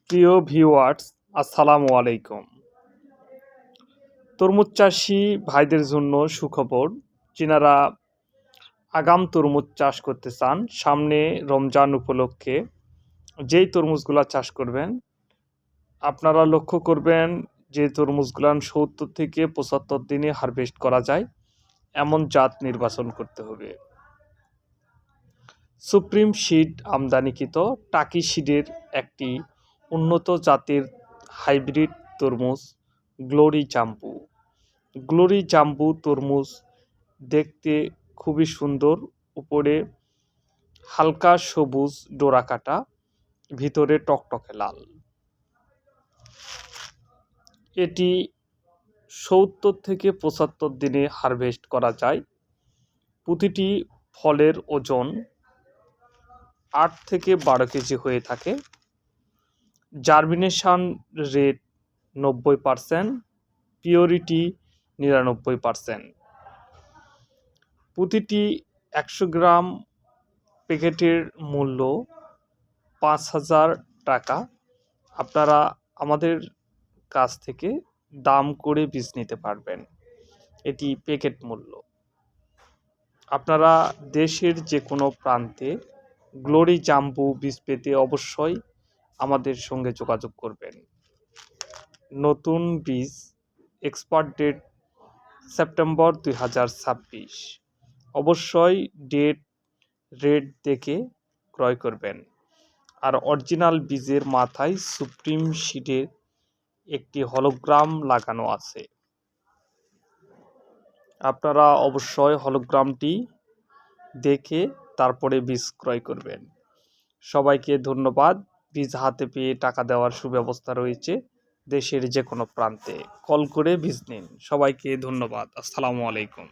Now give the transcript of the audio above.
প্রিয় ভিউয়ার্স, আসসালামু আলাইকুম। তরমুজ চাষি ভাইদের জন্য সুখবর। যিনারা আগাম তরমুজ চাষ করতে চান, সামনে রমজান উপলক্ষে যেই তরমুজগুলা চাষ করবেন, আপনারা লক্ষ্য করবেন যে তরমুজগুলান ৭০ থেকে ৭৫ দিনে হারভেস্ট করা যায় এমন জাত নির্বাচন করতে হবে। সুপ্রিম সিড আমদানিকৃত টাকি সিডের একটি উন্নত জাতের হাইব্রিড তরমুজ গ্লোরি জাম্বু। গ্লোরি জাম্বু তরমুজ দেখতে খুবই সুন্দর, উপরে হালকা সবুজ ডোরা কাটা, ভিতরে টকটকে লাল। এটি ৭০ থেকে ৭৫ দিনে হারভেস্ট করা যায়। প্রতিটি ফলের ওজন ৮ থেকে ১২ কেজি হয়ে থাকে। Germination rate ৯০%, purity ৯৯%। প্রতিটি ১০০ গ্রাম প্যাকেটের মূল্য ৫,০০০ টাকা। আপনারা আমাদের কাছ থেকে দাম করে বীজ নিতে পারবেন, এটি প্যাকেট মূল্য। আপনারা দেশের যে কোনো প্রান্তে গ্লোরি জাম্বু বীজ পেতে অবশ্যই আমাদের সঙ্গে যোগাযোগ করবেন। নতুন বীজ, এক্সপায়ার ডেট সেপ্টেম্বর ২০২৬। অবশ্যই রেট দেখে ক্রয় করবেন। আর অরিজিনাল বীজের মাথায় সুপ্রিম সিডের একটি হলোগ্রাম লাগানো আছে। আপনারা অবশ্যই হলোগ্রামটি দেখে তারপরে বীজ ক্রয় করবেন। সবাইকে ধন্যবাদ। বীজ হাতে পেয়ে টাকা দেওয়ার সুব্যবস্থা রয়েছে দেশের যে কোনো প্রান্তে। কল করে বীজ নিন। সবাইকে ধন্যবাদ। আসসালামু আলাইকুম।